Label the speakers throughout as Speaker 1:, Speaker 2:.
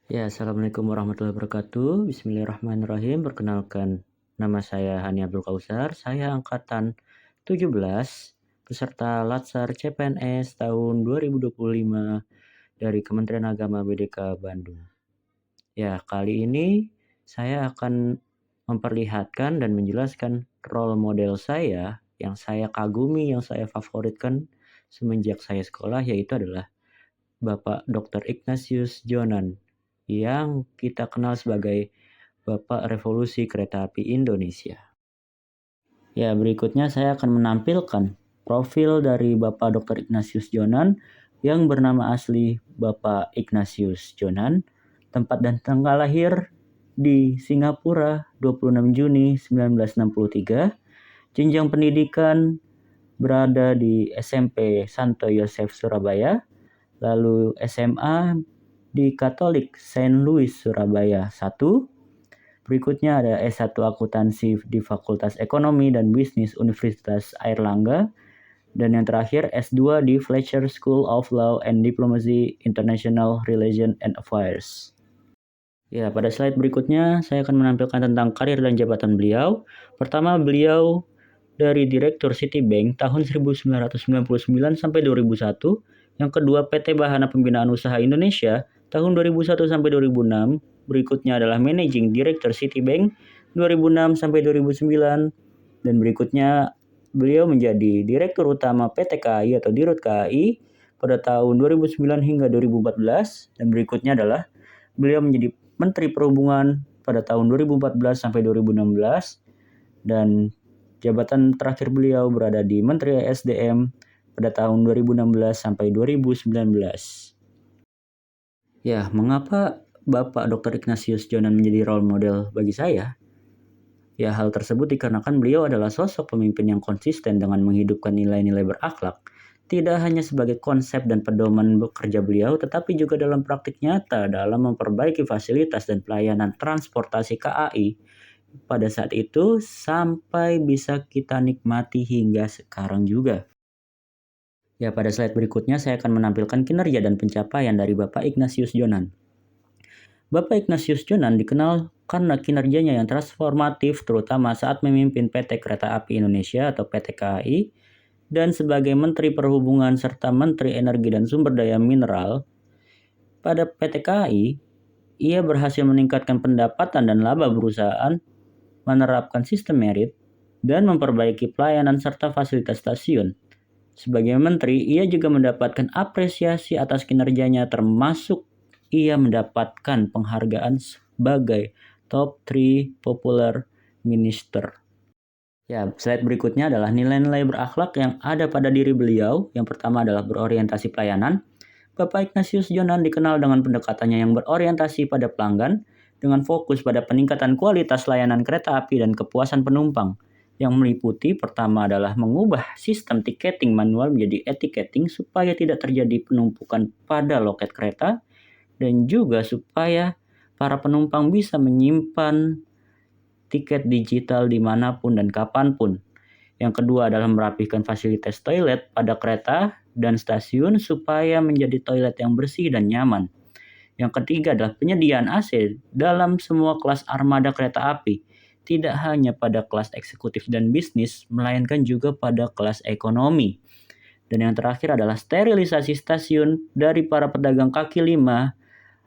Speaker 1: Ya, Assalamualaikum warahmatullahi wabarakatuh. Bismillahirrahmanirrahim. Perkenalkan, nama saya Hani Abdul Kausar. Saya angkatan 17, peserta Latsar CPNS tahun 2025 dari Kementerian Agama BDK Bandung. Ya, kali ini saya akan memperlihatkan dan menjelaskan role model saya yang saya kagumi, yang saya favoritkan semenjak saya sekolah, yaitu adalah Bapak Dr. Ignatius Jonan, yang kita kenal sebagai Bapak Revolusi Kereta Api Indonesia. Ya, berikutnya saya akan menampilkan profil dari Bapak Dr. Ignatius Jonan yang bernama asli Bapak Ignatius Jonan, tempat dan tanggal lahir di Singapura 26 Juni 1963, jenjang pendidikan berada di SMP Santo Yosef Surabaya, lalu SMA di Katolik Saint Louis Surabaya 1. Berikutnya ada S1 Akuntansi di Fakultas Ekonomi dan Bisnis Universitas Airlangga. Dan yang terakhir S2 di Fletcher School of Law and Diplomacy International Relations and Affairs. Ya, pada slide berikutnya saya akan menampilkan tentang karir dan jabatan beliau. Pertama, beliau dari Direktur Citibank tahun 1999 sampai 2001. Yang kedua, PT Bahana Pembinaan Usaha Indonesia tahun 2001 sampai 2006. Berikutnya adalah Managing Director Citibank 2006 sampai 2009. Dan berikutnya beliau menjadi Direktur Utama PT KAI atau Dirut KAI pada tahun 2009 hingga 2014. Dan berikutnya adalah beliau menjadi Menteri Perhubungan pada tahun 2014 sampai 2016. Dan jabatan terakhir beliau berada di Menteri SDM pada tahun 2016 sampai 2019. Ya, mengapa Bapak Dr. Ignatius Jonan menjadi role model bagi saya? Ya, hal tersebut dikarenakan beliau adalah sosok pemimpin yang konsisten dengan menghidupkan nilai-nilai berakhlak, tidak hanya sebagai konsep dan pedoman bekerja beliau, tetapi juga dalam praktik nyata dalam memperbaiki fasilitas dan pelayanan transportasi KAI pada saat itu sampai bisa kita nikmati hingga sekarang juga. Ya, pada slide berikutnya saya akan menampilkan kinerja dan pencapaian dari Bapak Ignatius Jonan. Bapak Ignatius Jonan dikenal karena kinerjanya yang transformatif terutama saat memimpin PT Kereta Api Indonesia atau PT KAI dan sebagai Menteri Perhubungan serta Menteri Energi dan Sumber Daya Mineral. Pada PT KAI, ia berhasil meningkatkan pendapatan dan laba perusahaan, menerapkan sistem merit, dan memperbaiki pelayanan serta fasilitas stasiun. Sebagai menteri, ia juga mendapatkan apresiasi atas kinerjanya termasuk ia mendapatkan penghargaan sebagai Top 3 Popular Minister. Ya, slide berikutnya adalah nilai-nilai berakhlak yang ada pada diri beliau. Yang pertama adalah berorientasi pelayanan. Bapak Ignatius Jonan dikenal dengan pendekatannya yang berorientasi pada pelanggan dengan fokus pada peningkatan kualitas layanan kereta api dan kepuasan penumpang. Yang meliputi pertama adalah mengubah sistem tiketing manual menjadi e-ticketing supaya tidak terjadi penumpukan pada loket kereta dan juga supaya para penumpang bisa menyimpan tiket digital dimanapun dan kapanpun. Yang kedua adalah merapikan fasilitas toilet pada kereta dan stasiun supaya menjadi toilet yang bersih dan nyaman. Yang ketiga adalah penyediaan AC dalam semua kelas armada kereta api, tidak hanya pada kelas eksekutif dan bisnis, melainkan juga pada kelas ekonomi. Dan yang terakhir adalah sterilisasi stasiun dari para pedagang kaki lima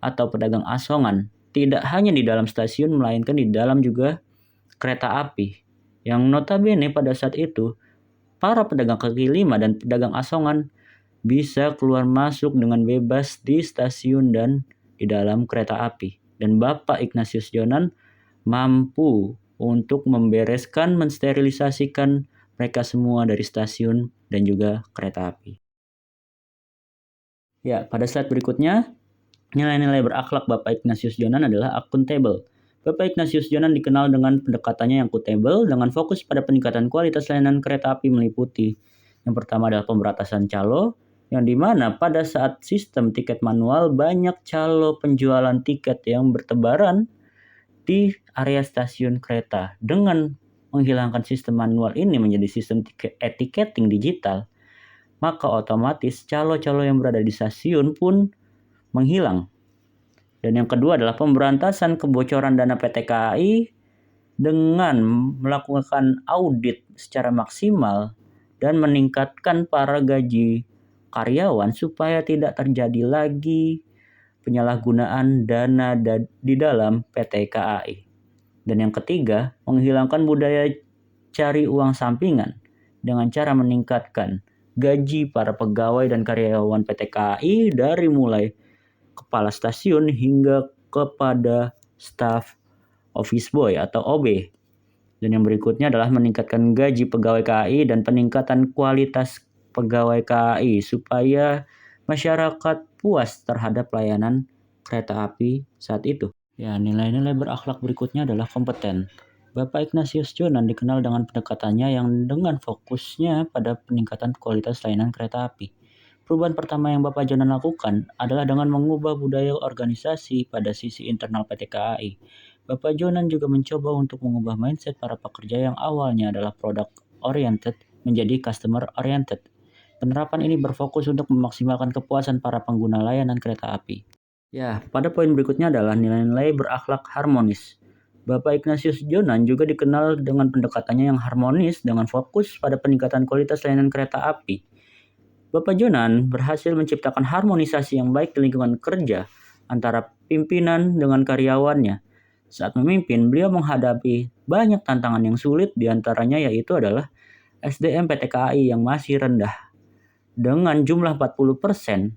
Speaker 1: atau pedagang asongan, tidak hanya di dalam stasiun melainkan di dalam juga kereta api. Yang notabene pada saat itu, para pedagang kaki lima dan pedagang asongan bisa keluar masuk dengan bebas di stasiun dan di dalam kereta api. Dan Bapak Ignatius Jonan mampu untuk membereskan, mensterilisasikan mereka semua dari stasiun dan juga kereta api. Ya, pada slide berikutnya, nilai-nilai berakhlak Bapak Ignatius Jonan adalah akuntabel. Bapak Ignatius Jonan dikenal dengan pendekatannya yang akuntabel dengan fokus pada peningkatan kualitas layanan kereta api meliputi. Yang pertama adalah pemberantasan calo, yang dimana pada saat sistem tiket manual banyak calo penjualan tiket yang bertebaran di area stasiun kereta. Dengan menghilangkan sistem manual ini menjadi sistem e-ticketing digital, maka otomatis calo-calo yang berada di stasiun pun menghilang. Dan yang kedua adalah pemberantasan kebocoran dana PT KAI dengan melakukan audit secara maksimal dan meningkatkan para gaji karyawan supaya tidak terjadi lagi penyalahgunaan dana di dalam PT KAI. Dan yang ketiga, menghilangkan budaya cari uang sampingan dengan cara meningkatkan gaji para pegawai dan karyawan PT KAI dari mulai kepala stasiun hingga kepada staf office boy atau OB. Dan yang berikutnya adalah meningkatkan gaji pegawai KAI dan peningkatan kualitas pegawai KAI supaya masyarakat puas terhadap pelayanan kereta api saat itu. Ya, nilai-nilai berakhlak berikutnya adalah kompeten. Bapak Ignatius Jonan dikenal dengan pendekatannya yang dengan fokusnya pada peningkatan kualitas layanan kereta api. Perubahan pertama yang Bapak Jonan lakukan adalah dengan mengubah budaya organisasi pada sisi internal PT KAI. Bapak Jonan juga mencoba untuk mengubah mindset para pekerja yang awalnya adalah product oriented menjadi customer oriented. Penerapan ini berfokus untuk memaksimalkan kepuasan para pengguna layanan kereta api. Ya, pada poin berikutnya adalah nilai-nilai berakhlak harmonis. Bapak Ignatius Jonan juga dikenal dengan pendekatannya yang harmonis dengan fokus pada peningkatan kualitas layanan kereta api. Bapak Jonan berhasil menciptakan harmonisasi yang baik di lingkungan kerja antara pimpinan dengan karyawannya. Saat memimpin, beliau menghadapi banyak tantangan yang sulit, diantaranya yaitu adalah SDM PT KAI yang masih rendah. Dengan jumlah 40%,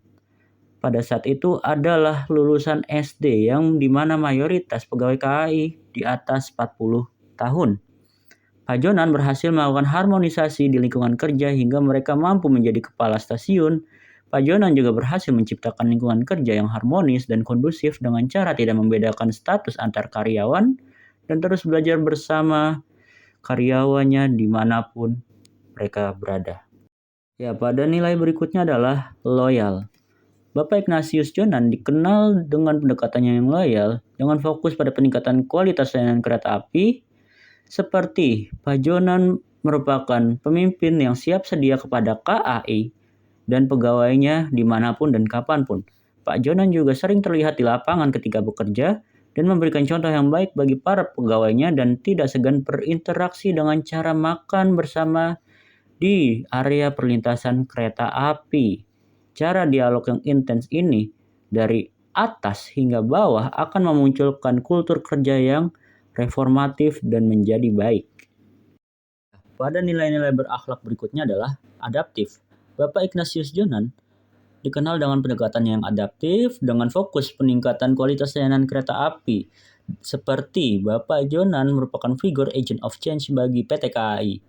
Speaker 1: pada saat itu adalah lulusan SD yang dimana mayoritas pegawai KAI di atas 40 tahun. Pak Jonan berhasil melakukan harmonisasi di lingkungan kerja hingga mereka mampu menjadi kepala stasiun. Pak Jonan juga berhasil menciptakan lingkungan kerja yang harmonis dan kondusif dengan cara tidak membedakan status antar karyawan dan terus belajar bersama karyawannya dimanapun mereka berada. Ya, pada nilai berikutnya adalah loyal. Bapak Ignatius Jonan dikenal dengan pendekatannya yang loyal dengan fokus pada peningkatan kualitas layanan kereta api. Seperti Pak Jonan merupakan pemimpin yang siap sedia kepada KAI dan pegawainya dimanapun dan kapanpun. Pak Jonan juga sering terlihat di lapangan ketika bekerja dan memberikan contoh yang baik bagi para pegawainya dan tidak segan berinteraksi dengan cara makan bersama di area perlintasan kereta api. Cara dialog yang intens ini dari atas hingga bawah akan memunculkan kultur kerja yang reformatif dan menjadi baik. Pada nilai-nilai berakhlak berikutnya adalah adaptif. Bapak Ignatius Jonan dikenal dengan pendekatannya yang adaptif dengan fokus peningkatan kualitas layanan kereta api. Seperti Bapak Jonan merupakan figur agent of change bagi PT KAI.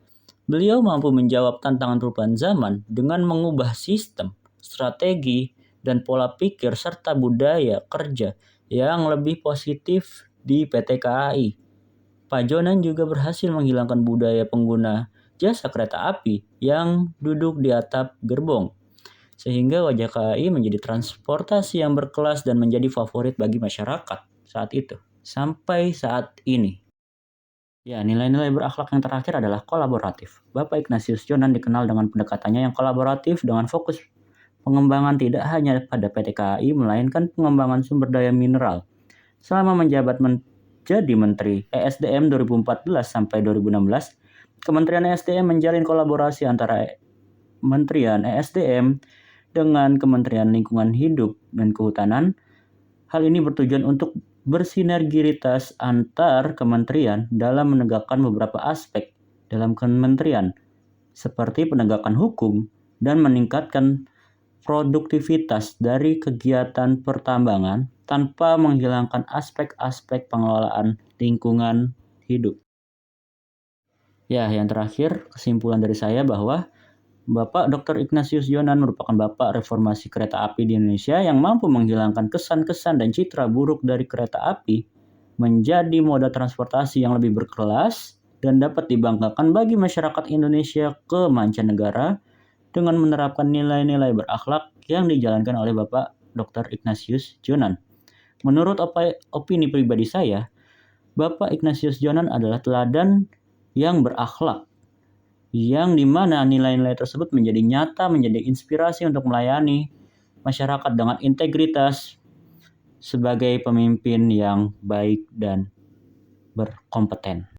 Speaker 1: Beliau mampu menjawab tantangan perubahan zaman dengan mengubah sistem, strategi, dan pola pikir serta budaya kerja yang lebih positif di PT KAI. Pak Jonan juga berhasil menghilangkan budaya pengguna jasa kereta api yang duduk di atap gerbong, sehingga wajah KAI menjadi transportasi yang berkelas dan menjadi favorit bagi masyarakat saat itu, sampai saat ini. Ya, nilai-nilai berakhlak yang terakhir adalah kolaboratif. Bapak Ignatius Jonan dikenal dengan pendekatannya yang kolaboratif dengan fokus pengembangan tidak hanya pada PT KAI, melainkan pengembangan sumber daya mineral. Selama menjabat menjadi Menteri ESDM 2014 sampai 2016, Kementerian ESDM menjalin kolaborasi antara Kementerian ESDM dengan Kementerian Lingkungan Hidup dan Kehutanan. Hal ini bertujuan untuk bersinergitas antar kementerian dalam menegakkan beberapa aspek dalam kementerian, seperti penegakan hukum dan meningkatkan produktivitas dari kegiatan pertambangan tanpa menghilangkan aspek-aspek pengelolaan lingkungan hidup. Ya, yang terakhir, kesimpulan dari saya bahwa Bapak Dr. Ignatius Jonan merupakan bapak reformasi kereta api di Indonesia yang mampu menghilangkan kesan-kesan dan citra buruk dari kereta api menjadi moda transportasi yang lebih berkelas dan dapat dibanggakan bagi masyarakat Indonesia ke mancanegara dengan menerapkan nilai-nilai berakhlak yang dijalankan oleh Bapak Dr. Ignatius Jonan. Menurut opini pribadi saya, Bapak Ignatius Jonan adalah teladan yang berakhlak, yang dimana nilai-nilai tersebut menjadi nyata, menjadi inspirasi untuk melayani masyarakat dengan integritas, sebagai pemimpin yang baik dan berkompeten.